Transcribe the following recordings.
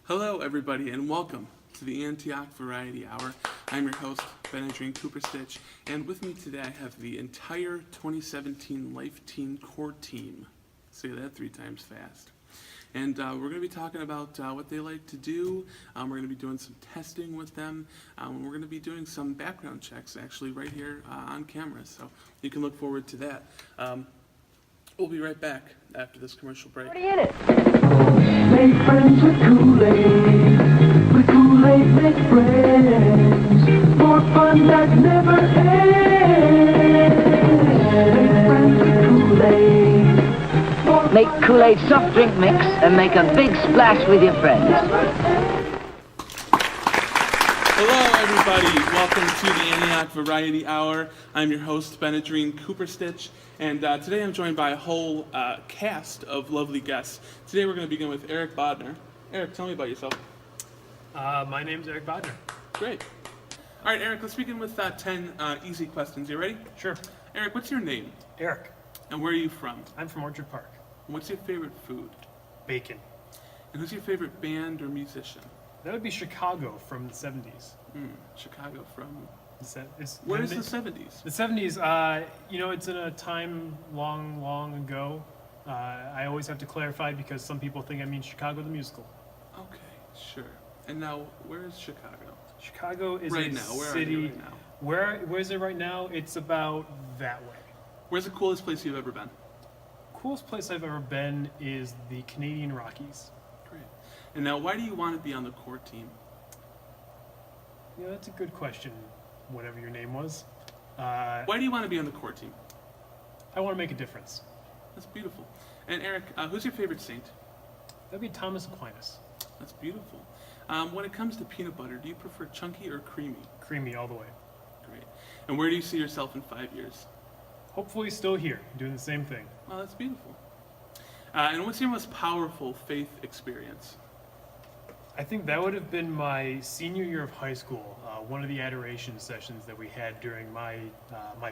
Hello, everybody, and welcome to the Antioch Variety Hour. I'm your host, Benjamin Cooper Stitch, and with me today I have the entire 2017 Life Teen Core Team. Say that 3 times fast. And we're going to be talking about what they like to do. We're going to be doing some testing with them. We're going to be doing some background checks, actually, right here on camera. So you can look forward to that. We'll be right back after this commercial break. What are you in it? Make friends with Kool-Aid. With Kool-Aid, make friends. More fun that never ends. Make friends with Kool-Aid. Make Kool-Aid soft drink mix and make a big splash with your friends. Hello, everybody. Welcome to the Antioch Variety Hour. I'm your host, Benjamin Cooper Stitch, and today I'm joined by a whole cast of lovely guests. Today we're going to begin with Eric Bodner. Eric, tell me about yourself. My name's Eric Bodner. Great. All right, Eric, let's begin with 10 easy questions. You ready? Sure. Eric, what's your name? Eric. And where are you from? I'm from Orchard Park. And what's your favorite food? Bacon. And who's your favorite band or musician? That would be Chicago from the 70s. Chicago from... Where is the 70s? The 70s, it's in a time long ago. I always have to clarify because some people think I mean Chicago the musical. Okay, sure. And now, where is Chicago? Chicago is Right a now, where are city. you right now? Where is it right now? It's about that way. Where's the coolest place you've ever been? Coolest place I've ever been is the Canadian Rockies. Great. And now, why do you want to be on the core team? That's a good question, whatever your name was. Why do you want to be on the core team? I want to make a difference. That's beautiful. And Eric, who's your favorite saint? That'd be Thomas Aquinas. That's beautiful. When it comes to peanut butter, do you prefer chunky or creamy? Creamy all the way. Great. And where do you see yourself in 5 years? Hopefully still here, doing the same thing. Well, that's beautiful. And what's your most powerful faith experience? I think that would have been my senior year of high school, one of the adoration sessions that we had during my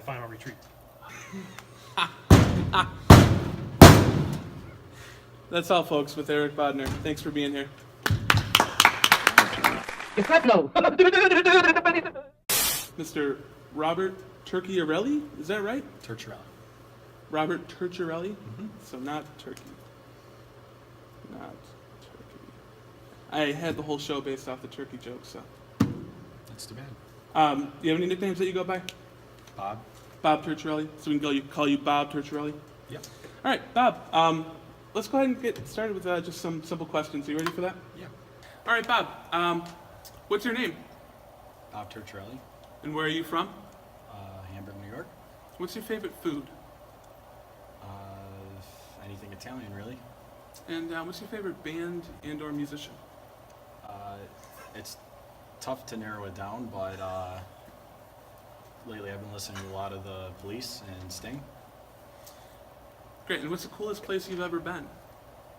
final retreat. That's all, folks, with Eric Bodner. Thanks for being here. It's not no. Mr. Robert Turchiarelli, is that right? Turchiarelli. Robert Turchiarelli? So not Turkey. Not Turkey. I had the whole show based off the turkey joke, so. That's too bad. Do you have any nicknames that you go by? Bob? Bob Turchiarelli? So we can call you Bob Turchiarelli? Yep. All right, Bob, let's go ahead and get started with just some simple questions. Are you ready for that? Yeah. All right, Bob, what's your name? Bob Turchiarelli. And where are you from? Hamburg, New York. What's your favorite food? Anything Italian, really. And what's your favorite band and or musician? It's tough to narrow it down, but lately I've been listening to a lot of the Police and Sting. Great, and what's the coolest place you've ever been?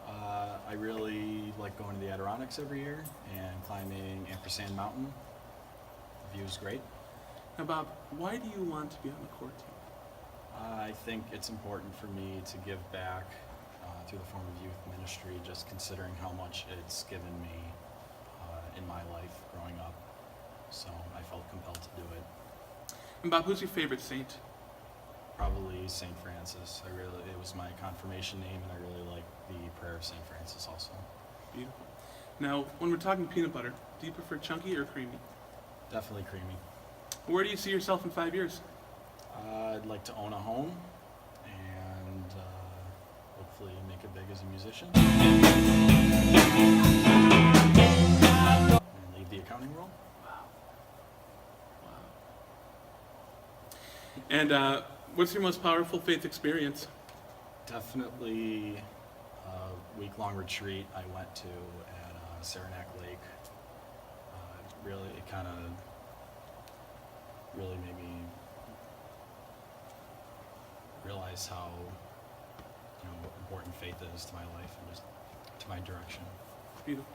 I really like going to the Adirondacks every year and climbing Ampersand Mountain. The view's great. Now, Bob, why do you want to be on the core team? I think it's important for me to give back through the form of youth ministry, just considering how much it's given me in my life growing up. So I felt compelled to do it. And Bob, who's your favorite saint? Probably St. Francis. It was my confirmation name, and I really like the prayer of St. Francis also. Beautiful. Now, when we're talking peanut butter, do you prefer chunky or creamy? Definitely creamy. Where do you see yourself in 5 years? I'd like to own a home and hopefully make it big as a musician. And leave the accounting role. Wow. And what's your most powerful faith experience? Definitely a week-long retreat I went to at Saranac Lake. It kind of really made me realize how important faith is to my life and just to my direction. Beautiful.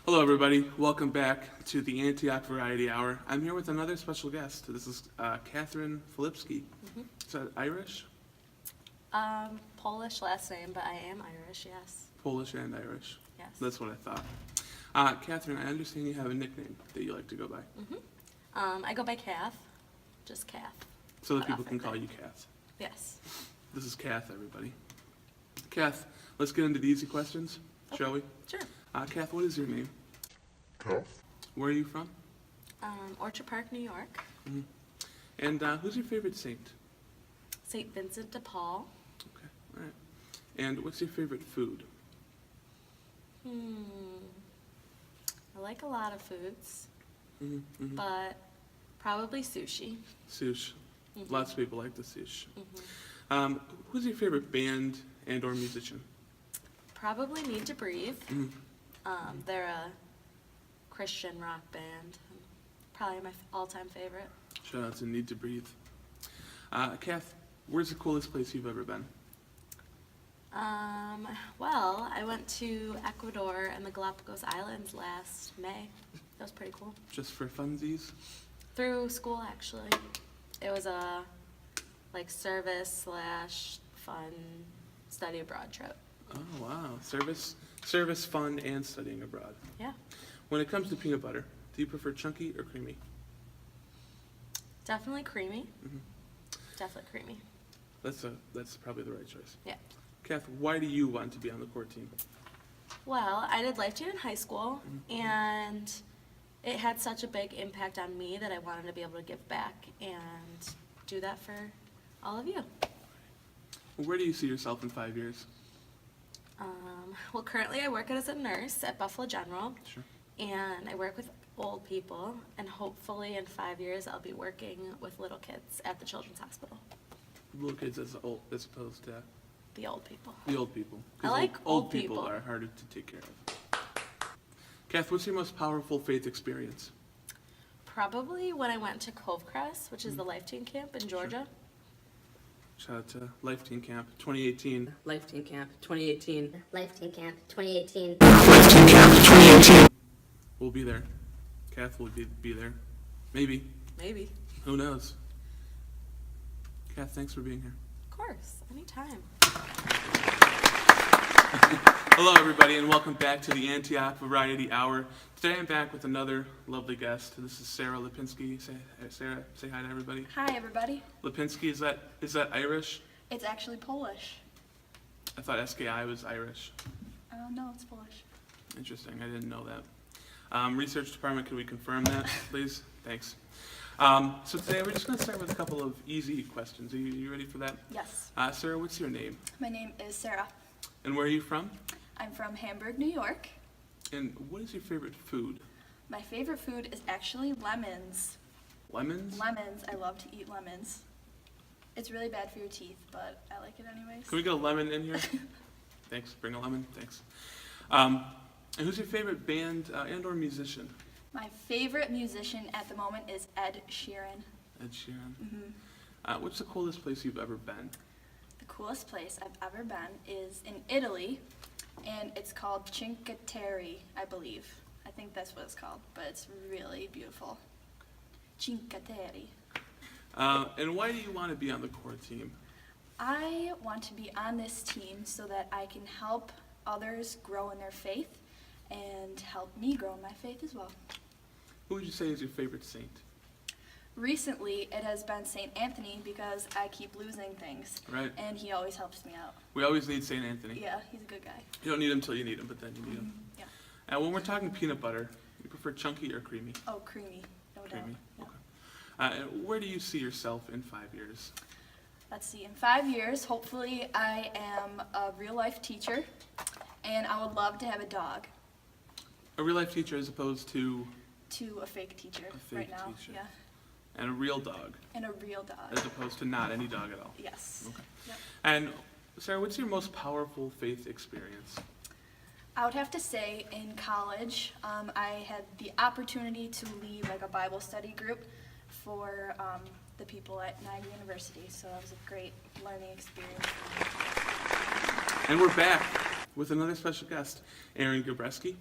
Hello, everybody. Welcome back to the Antioch Variety Hour. I'm here with another special guest. This is Catherine Filipski. Is that Irish? Polish last name, but I am Irish, yes. Polish and Irish. Yes. That's what I thought. Catherine, I understand you have a nickname that you like to go by. I go by Kath, just Kath. So that Cut people off can right call there. you Kath. Yes. This is Kath, everybody. Kath, let's get into the easy questions, shall we? Sure. Kath, what is your name? Kath. Where are you from? Orchard Park, New York. And who's your favorite saint? St. Vincent de Paul. Okay, all right. And what's your favorite food? I like a lot of foods, Mm-hmm. but probably sushi. Sush. Lots of people like the sush. Mm-hmm. Who's your favorite band and or musician? Probably Need to Breathe. Mhm. They're a Christian rock band. Probably my all-time favorite. Shout out to Need to Breathe. Kath, where's the coolest place you've ever been? Well, I went to Ecuador and the Galapagos Islands last May. That was pretty cool. Just for funsies? Through school, actually. It was a service/fun study abroad trip. Oh, wow. Service, fun, and studying abroad. Yeah. When it comes to peanut butter, do you prefer chunky or creamy? Definitely creamy. Mhm. Definitely creamy. That's probably the right choice. Yeah. Kath, why do you want to be on the core team? Well, I did life team in high school, and it had such a big impact on me that I wanted to be able to give back and do that for all of you. Where do you see yourself in 5 years? Well, currently I work as a nurse at Buffalo General, Sure. and I work with old people, and hopefully in 5 years I'll be working with little kids at the Children's Hospital. Little kids as opposed to The old people. the old people. I 'Cause like old people people. are harder to take care of. Kath, what's your most powerful faith experience? Probably when I went to Cove Crest, which is the life team camp in Georgia. Shout out to Life Teen Camp 2018. Life Teen Camp 2018. Life Team Camp 2018. We'll be there. Kath will be there. Maybe. Maybe. Who knows? Kath, thanks for being here. Of course, anytime. Hello, everybody, and welcome back to the Antioch Variety Hour. Today I'm back with another lovely guest. This is Sarah Lipinski. Sarah, say hi to everybody. Hi, everybody. Lipinski, is that Irish? It's actually Polish. I thought SKI was Irish. No, it's Polish. Interesting, I didn't know that. Research department, can we confirm that, please? Thanks. So today we're just going to start with a couple of easy questions. Are you ready for that? Yes. Sarah, what's your name? My name is Sarah. And where are you from? I'm from Hamburg, New York. And what is your favorite food? My favorite food is actually lemons. Lemons? Lemons. I love to eat lemons. It's really bad for your teeth, but I like it anyways. Can we get a lemon in here? Thanks. Bring a lemon. Thanks. And who's your favorite band and or musician? My favorite musician at the moment is Ed Sheeran. Ed Sheeran. What's the coolest place you've ever been? The coolest place I've ever been is in Italy, and it's called Cinque Terre, I believe. I think that's what it's called, but it's really beautiful. Cinque Terre. And why do you want to be on the core team? I want to be on this team so that I can help others grow in their faith and help me grow in my faith as well. Who would you say is your favorite saint? Recently, it has been St. Anthony because I keep losing things, Right. and he always helps me out. We always need St. Anthony. Yeah, he's a good guy. You don't need him till you need him, but then you need him. Yeah. And when we're talking peanut butter, you prefer chunky or creamy? Oh, creamy, no Creamy. doubt. Okay. And where do you see yourself in 5 years? Let's see, in 5 years, hopefully I am a real life teacher, and I would love to have a dog. A real life teacher as opposed to To a fake teacher A fake right now. teacher. Yeah. and a real dog And a real dog. as opposed to not any dog at all. Yes. Okay. Yep. And Sarah, what's your most powerful faith experience? I would have to say in college, I had the opportunity to lead like a Bible study group for the people at Niagara University, so that was a great learning experience. And we're back with another special guest, Aaron Gabreski.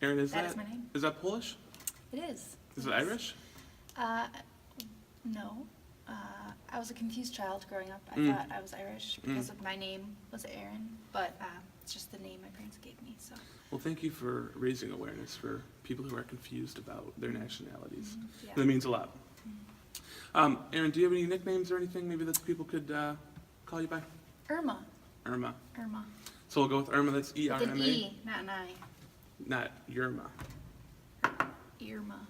Aaron, is That is my name. Is that Polish? It is. Is it Irish? No. I was a confused child growing up. I thought I was Irish because of my name was Aaron, but it's just the name my parents gave me. So. Well, thank you for raising awareness for people who are confused about their nationalities. Yeah. That means a lot. Aaron, do you have any nicknames or anything maybe that people could call you by? Irma. Irma. Irma. So we'll go with Irma, that's With E-R-M-A? an E, not an I. Not Yerma. Irma.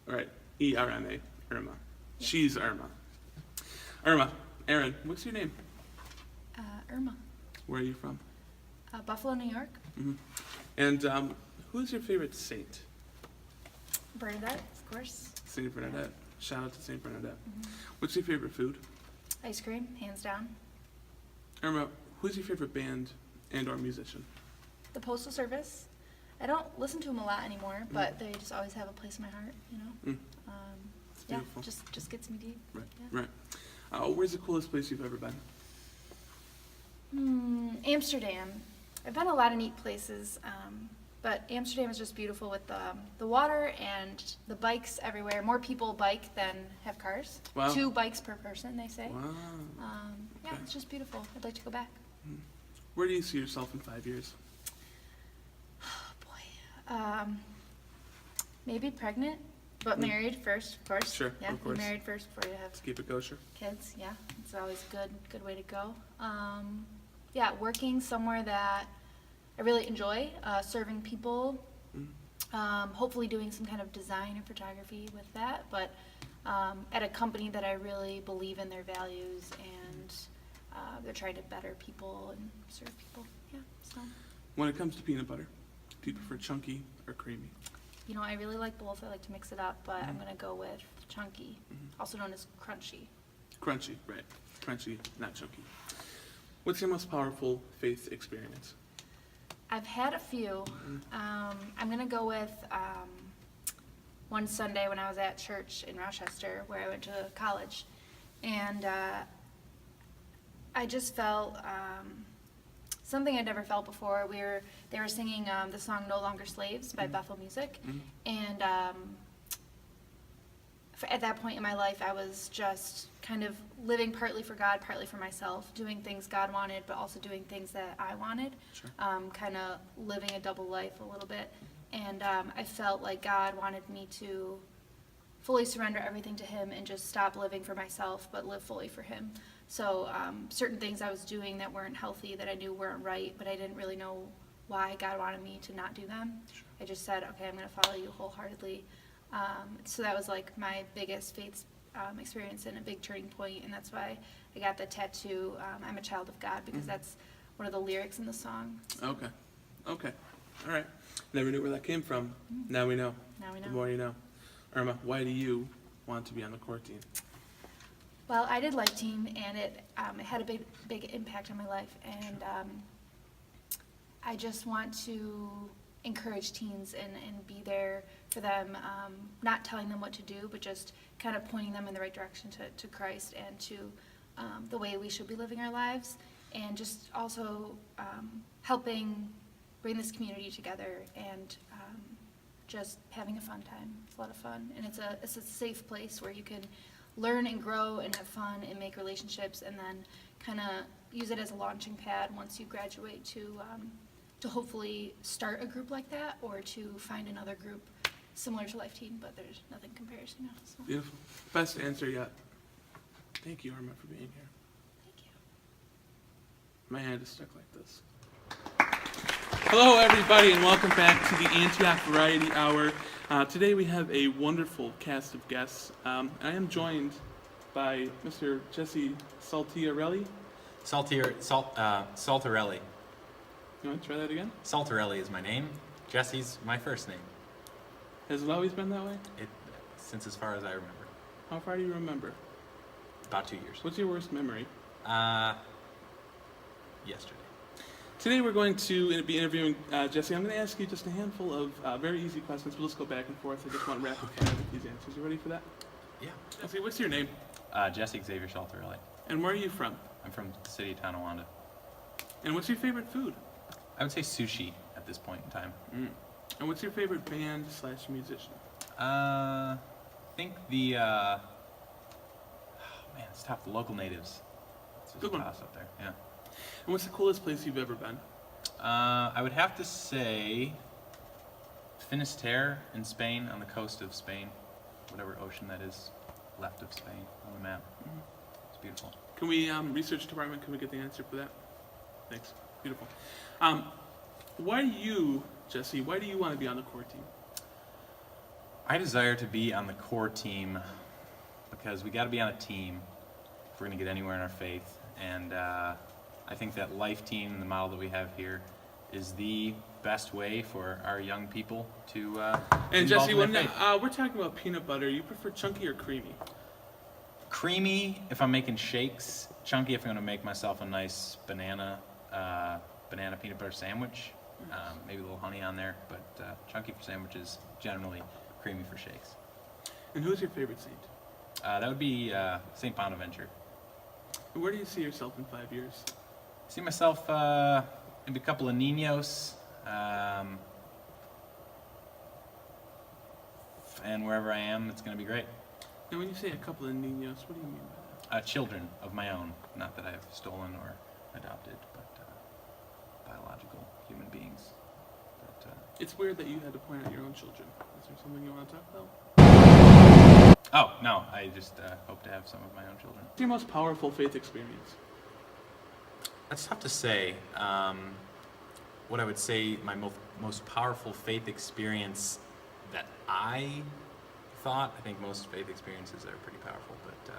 All right, E-R-M-A, Irma. She's Irma. Irma, Aaron, what's your name? Irma. Where are you from? Buffalo, New York. And who's your favorite saint? Bernadette, of course. Saint Bernadette. Shout out to Saint Bernadette. What's your favorite food? Ice cream, hands down. Irma, who's your favorite band and or musician? The Postal Service. I don't listen to them a lot anymore, but they just always have a place in my heart, you know? It's Yeah, beautiful. just gets me deep. Right, Yeah. right. Where's the coolest place you've ever been? Amsterdam. I've been a lot of neat places, but Amsterdam is just beautiful with the water and the bikes everywhere. More people bike than have cars. Wow. 2 bikes per person, they say. Wow. Yeah, Okay. it's just beautiful. I'd like to go back. Where do you see yourself in 5 years? Maybe pregnant, but married first, of course. Sure, Yeah, of course. be married first before you have Let's keep it kosher. kids. Yeah, it's always a good way to go. Yeah, working somewhere that I really enjoy, serving people. Hopefully doing some kind of design or photography with that, but at a company that I really believe in their values and they're trying to better people and serve people. Yeah, so. When it comes to peanut butter, do you prefer chunky or creamy? You know, I really like both. I like to mix it up, but I'm gonna go with chunky, also known as crunchy. Crunchy, right. Crunchy, not chunky. What's your most powerful faith experience? I've had a few. I'm gonna go with one Sunday when I was at church in Rochester, where I went to college, and I just felt something I'd never felt before. They were singing the song "No Longer Slaves" by Bethel Music, and at that point in my life, I was just kind of living partly for God, partly for myself, doing things God wanted, but also doing things that I wanted, kind of living a double life a little bit. And I felt like God wanted me to fully surrender everything to Him and just stop living for myself, but live fully for Him. So certain things I was doing that weren't healthy, that I knew weren't right, but I didn't really know why God wanted me to not do them. I just said, okay, I'm going to follow you wholeheartedly. So that was like my biggest faith experience and a big turning point, and that's why I got the tattoo, I'm a child of God, because that's one of the lyrics in the song. Okay. Okay. All right. Never knew where that came from. Now we know. Now we know. The more you know. Irma, why do you want to be on the core team? Well, I did life team, and it had a big impact on my life, and I just want to encourage teens and be there for them, not telling them what to do, but just kind of pointing them in the right direction to Christ and to the way we should be living our lives, and just also helping bring this community together and just having a fun time. It's a lot of fun, and it's a safe place where you can learn and grow and have fun and make relationships, and then kind of use it as a launching pad once you graduate to hopefully start a group like that, or to find another group similar to Life Team, but there's nothing compares, you know. So. Beautiful. Best answer yet. Thank you, Irma, for being here. Thank you. My hand is stuck like this. Hello, everybody, and welcome back to the Antioch Variety Hour. Today we have a wonderful cast of guests. I am joined by Mr. Jesse Saltiarelli. Saltarelli. You want to try that again? Saltarelli is my name. Jesse's my first name. Has it always been that way? Since as far as I remember. How far do you remember? About 2 years. What's your worst memory? Yesterday. Today we're going to be interviewing Jesse. I'm going to ask you just a handful of very easy questions. We'll just go back and forth. I just want rapid fire with these answers. You ready for that? Yeah. Jesse, what's your name? Jesse Xavier Saltarelli. And where are you from? I'm from the city of Tonawanda. And what's your favorite food? I would say sushi at this point in time. And what's your favorite band/musician? I think the Man, it's tough. The local natives. It's just Good a one. toss up there. Yeah. And what's the coolest place you've ever been? I would have to say Finisterre in Spain, on the coast of Spain, whatever ocean that is left of Spain on the map. It's beautiful. Can we, research department, can we get the answer for that? Thanks. Beautiful. Why do you, Jesse, why do you want to be on the core team? I desire to be on the core team because we got to be on a team if we're going to get anywhere in our faith. And I think that Life Team, the model that we have here, is the best way for our young people to And involve Jesse, in their when faith. we're talking about peanut butter, you prefer chunky or creamy? Creamy if I'm making shakes. Chunky if I'm going to make myself a nice banana peanut butter sandwich. Maybe a little honey on there, but chunky for sandwiches, generally creamy for shakes. And who's your favorite saint? That would be St. Bonaventure. And where do you see yourself in 5 years? See myself maybe a couple of niños, and wherever I am, it's going to be great. And when you say a couple of niños, what do you mean by that? Children of my own, not that I've stolen or adopted, but biological human beings. But, It's weird that you had to point out your own children. Is there something you want to talk about? oh, no, I just hope to have some of my own children. What's your most powerful faith experience? That's tough to say. What I would say my most powerful faith experience that I thought, I think most faith experiences are pretty powerful, but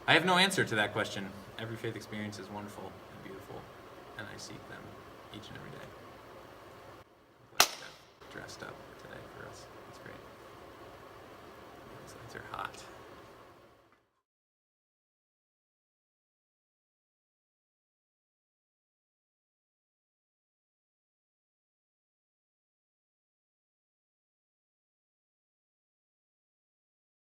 I have no answer to that question. Every faith experience is wonderful and beautiful, and I seek them each and every day. I'm glad I got dressed up today for us. It's great. These lights are hot.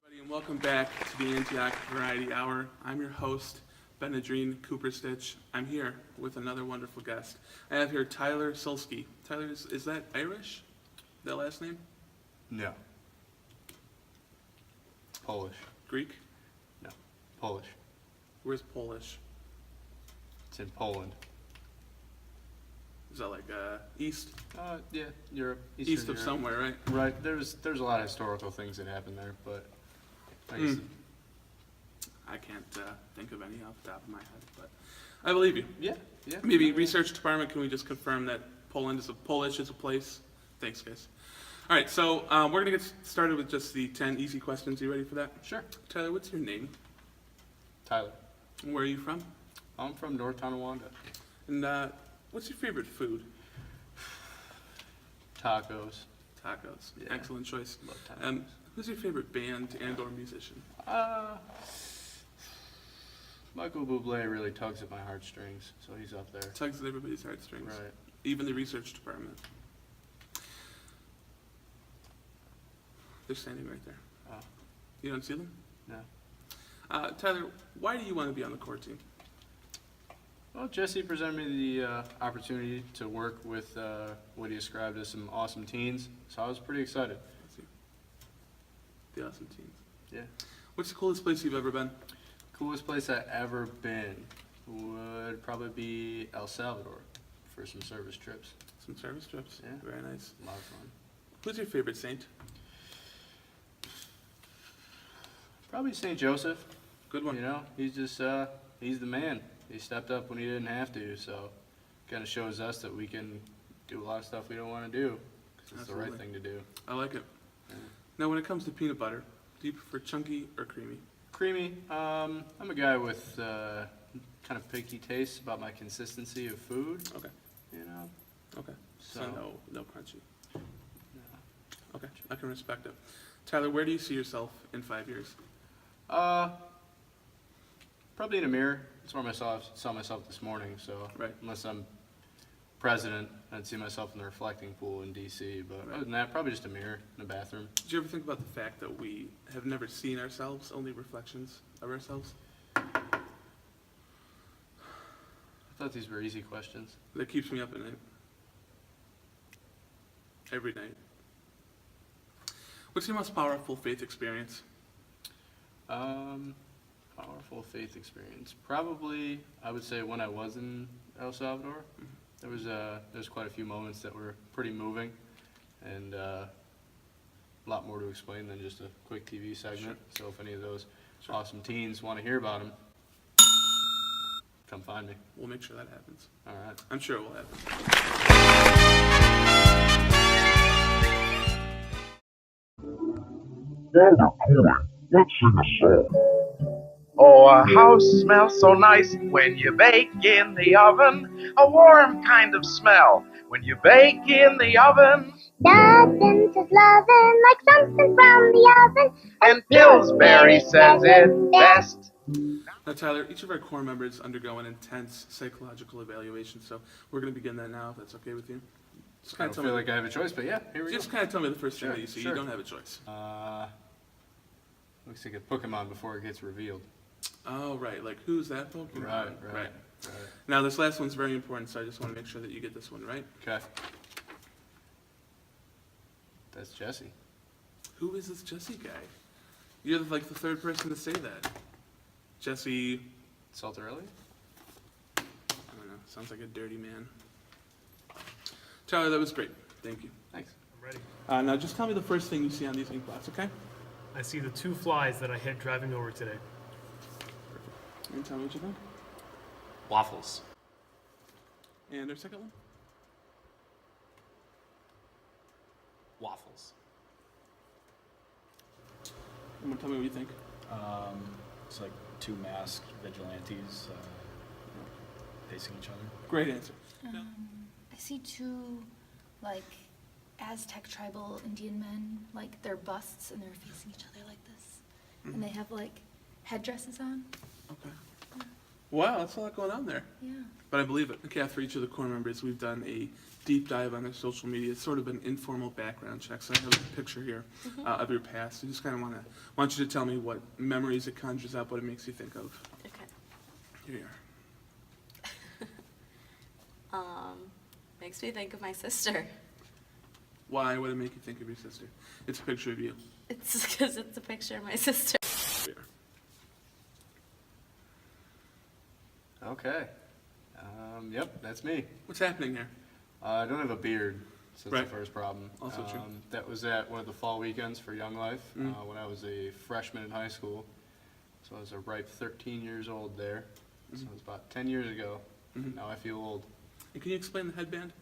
Everybody, and welcome back to the Antioch Variety Hour. I'm your host, Benadrine Cooper Stitch. I'm here with another wonderful guest. I have here Tyler Sulsky. Tyler, is that Irish? That last name? No. Polish. Greek? No. Polish. Where's Polish? It's in Poland. Is that like east? Yeah, Europe. East Eastern of Europe. somewhere, right? Right. There's a lot of historical things that happened there, but I guess I can't think of any off the top of my head, but I believe you. yeah. Maybe research department, can we just confirm that Polish is a place? Thanks, guys. All right, so we're going to get started with just the 10 easy questions. You ready for that? Sure. Tyler, what's your name? Tyler. And where are you from? I'm from North Tonawanda. And what's your favorite food? Tacos. Tacos. Yeah. Excellent choice. Love tacos. Who's your favorite band and or musician? Michael Bublé really tugs at my heartstrings, so he's up there. Tugs at everybody's heartstrings. Right. Even the research department. They're standing right there. Oh, You don't see them? no. Tyler, why do you want to be on the core team? Well, Jesse presented me the opportunity to work with what he described as some awesome teens, so I was pretty excited. Let's see. The awesome teams. Yeah. What's the coolest place you've ever been? Coolest place I've ever been would probably be El Salvador for some service trips. Some service trips. Yeah. Very nice. A lot of fun. Who's your favorite saint? Probably St. Joseph. Good one. You know, he's just, he's the man. He stepped up when he didn't have to, so kind of shows us that we can do a lot of stuff we don't want to do, because it's the right Absolutely. thing to do. I like it. Yeah. Now, when it comes to peanut butter, do you prefer chunky or creamy? Creamy. I'm a guy with kind of picky tastes about my consistency of food, Okay. you know. Okay. So, So- no crunchy. No. Okay. I can respect it. Tyler, where do you see yourself in 5 years? Probably in a mirror. That's where I saw myself this morning, so Right. unless I'm president, I'd see myself in the reflecting pool in DC, but Right. other than that, probably just a mirror in a bathroom. Did you ever think about the fact that we have never seen ourselves, only reflections of ourselves? I thought these were easy questions. That keeps me up at night. Every night. What's your most powerful faith experience? Powerful faith experience. Probably, I would say when I was in El Salvador, there's quite a few moments that were pretty moving, and a lot more to explain than just a quick TV segment. So if any of those awesome teens want to hear about them, come find me. We'll make sure that happens. All right. I'm sure it will happen. Let's sing a song. Oh, a house smells so nice when you bake in the oven. A warm kind of smell when you bake in the oven. Dozens is loving like something from the oven. And Pillsbury says it best. Now, Tyler, each of our core members undergo an intense psychological evaluation, so we're going to begin that now, if that's okay with you. Just I kind don't of feel like I have a choice, but yeah, here we go. Just kind of tell me the first thing Sure, that you see. sure. You don't have a choice. Looks like a Pokemon before it gets revealed. Oh, right. Like, who's that Pokemon? Right. Now, this last one's very important, so I just want to make sure that you get this one right. Okay. That's Jesse. Who is this Jesse guy? You're like the third person to say that. Jesse, Saltarelli? I don't know. Sounds like a dirty man. Tyler, that was great. Thank you. Thanks. I'm ready. Now, just tell me the first thing you see on these ink blots, okay? I see the 2 flies that I hit driving over today. And tell me what you think. Waffles. And our second one? Waffles. And tell me what you think. It's like 2 masked vigilantes facing each other. Great answer. I see 2, like, Aztec tribal Indian men, like, their busts, and they're facing each other like this. And they have, like, headdresses on. Okay. Wow, that's a lot going on there. Yeah. But I believe it. Okay, for each of the core members, we've done a deep dive on their social media. It's sort of an informal background check. So I have a picture here of your past. I just kind of want you to tell me what memories it conjures up, what it makes you think of. Okay. Here you are. Makes me think of my sister. Why would it make you think of your sister? It's a picture of you. It's because it's a picture of my sister. Here. Okay. Yep, that's me. What's happening here? I don't have a beard, so that's Right. the first problem. Also true. That was at one of the fall weekends for Young Life when I was a freshman in high school. So I was a ripe 13 years old there. So it was about 10 years ago. Now I feel old. And can you explain the headband?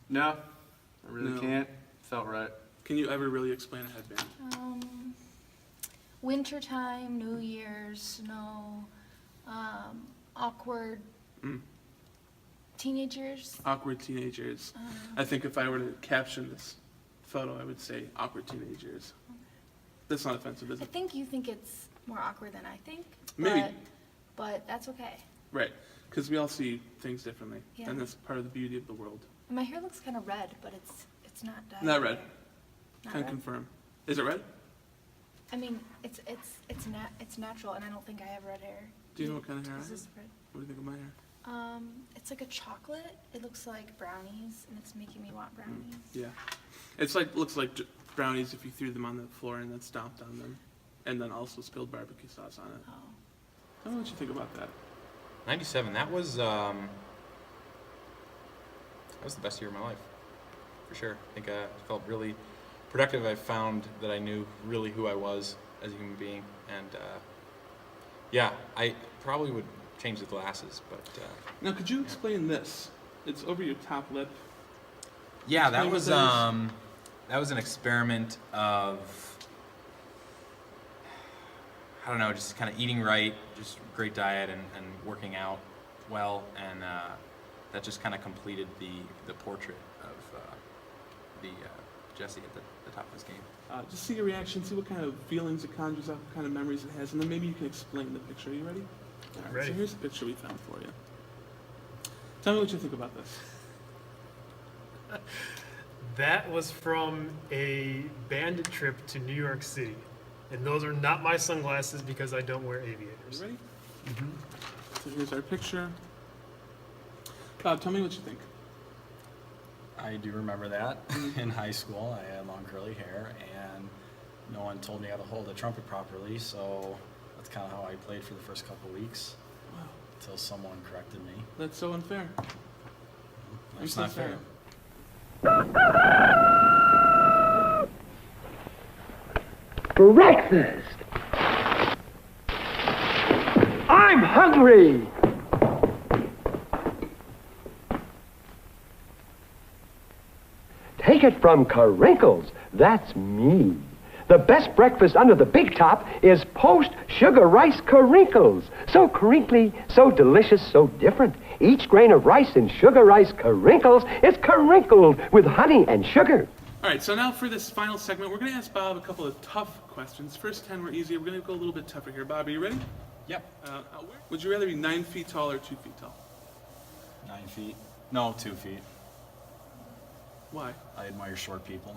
No, I really No. can't. Felt right. Can you ever really explain a headband? Wintertime, New Year's, snow, awkward teenagers. Awkward teenagers. I think if I were to caption this photo, I would say awkward teenagers. That's not offensive, is I it? think you think it's more awkward than I think. Maybe. But that's okay. Right. Because we all see things differently. Yeah. And that's part of the beauty of the world. And my hair looks kind of red, but it's not dyed. Not red. Not Can red. confirm. Is it red? I mean, it's natural, and I don't think I have red hair. Do you know what kind of hair I Is have? this red? What do you think of my hair? It's like a chocolate. It looks like brownies, and it's making me want brownies. Yeah. It's like, looks like brownies if you threw them on the floor and then stomped on them. And then also spilled barbecue sauce on it. Oh. Tell me what you think about that. 97. That was the best year of my life, for sure. I think I felt really productive. I found that I knew really who I was as a human being, and yeah, I probably would change the glasses, but Now, could you explain this? It's over your top lip. yeah, that Explain was what that was an experiment of, I don't know, just kind of eating right, just great diet and working out well, and that just kind of completed the portrait of the Jesse at the top of his game. Just see your reaction, see what kind of feelings it conjures up, what kind of memories it has, and then maybe you can explain the picture. Are you ready? All right, Ready. So here's the picture we found for you. Tell me what you think about this. That was from a bandit trip to New York City. And those are not my sunglasses because I don't wear You aviators. ready? So here's our picture. Bob, tell me what you think. I do remember that in high school. I had long curly hair, and no one told me how to hold a trumpet properly, so That's kind of how I played for the first couple weeks. Wow. Until someone corrected me. That's so unfair. That's so not fair. Breakfast! I'm hungry! Take it from Carinkles. That's me. The best breakfast under the big top is post-sugar rice Carinkles. So crinkly, so delicious, so different. Each grain of rice in sugar rice Carinkles is carinkled with honey and sugar. All right, so now for this final segment, we're going to ask Bob a couple of tough questions. First 10 were easier. We're going to go a little bit tougher here. Bob, are you ready? Yep. Would you rather be 9 feet tall or 2 feet tall? 9 feet. No, 2 feet. Why? I admire short people.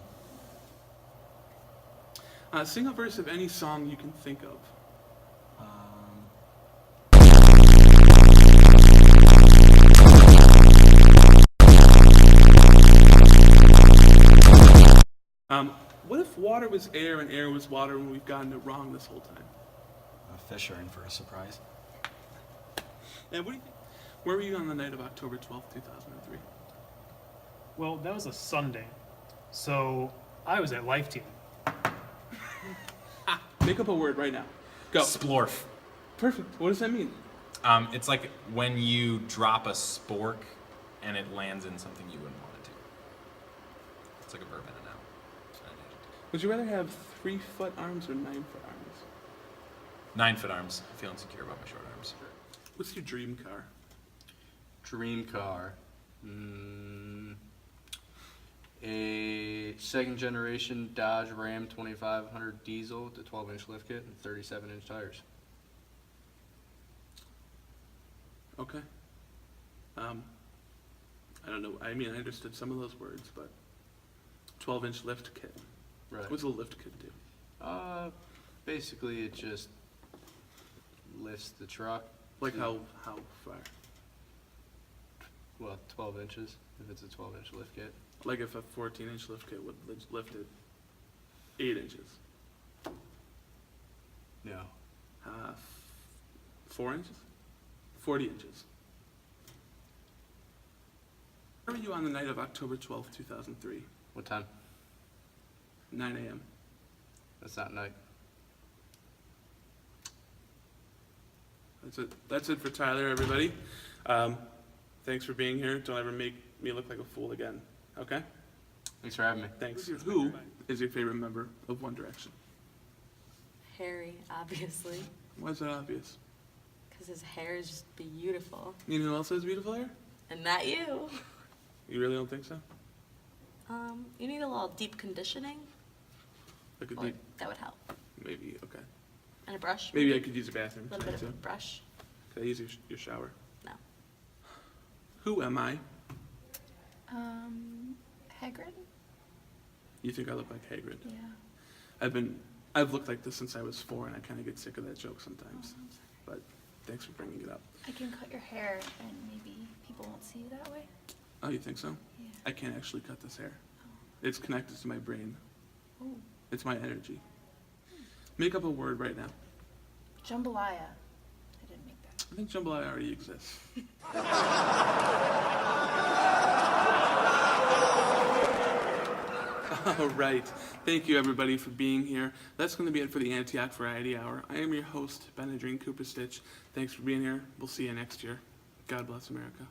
Sing a verse of any song you can think of. What if water was air and air was water and we've gotten it wrong this whole time? Fish are in for a surprise. And what do you think? Where were you on the night of October 12th, 2003? Well, that was a Sunday, so I was at Life Team. Make up a word right now. Go. Splorf. Perfect. What does that mean? It's like when you drop a spork and it lands in something you wouldn't want it to. It's like a verb and a noun. It's an adjective. Would you rather have 3-foot arms or 9-foot arms? 9-foot arms. I feel insecure about my short arms. What's your dream car? Dream car. A second generation Dodge Ram 2500 diesel with a 12-inch lift kit and 37-inch tires. Okay. I don't know. I mean, I understood some of those words, but 12-inch lift kit. Right. What's a lift kit do? Basically it just lifts the truck. Like how far? Well, 12 inches if it's a 12-inch lift kit. Like if a 14-inch lift kit would lift it 8 inches. No. 4 inches? 40 inches. Where were you on the night of October 12th, 2003? What time? 9 a.m. That's not night. That's it. That's it for Tyler, everybody. Thanks for being here. Don't ever make me look like a fool again. Okay? Thanks for having me. Thanks. Who is your favorite member of One Direction? Harry, obviously, Why is that obvious? because his hair is just beautiful. You know who else has beautiful hair? And not you. You really don't think so? You need a little deep conditioning. Like a Or deep, that would help. maybe, okay. And a brush. Maybe I could use a bathroom A little bit too. of a brush. Could I use your shower? No. Who am I? Hagrid? You think I look like Hagrid? Yeah. I've looked like this since I was 4, and I kind of get sick of that joke sometimes. But thanks for bringing it up. I can cut your hair and maybe people won't see you that way. Oh, you think so? Yeah. I can't actually cut this hair. It's connected to my brain. Oh. It's my energy. Make up a word right now. Jambalaya. I didn't make that. I think jambalaya already exists. All right. Thank you, everybody, for being here. That's going to be it for the Antioch Variety Hour. I am your host, Benadryne Cooper Stitch. Thanks for being here. We'll see you next year. God bless America.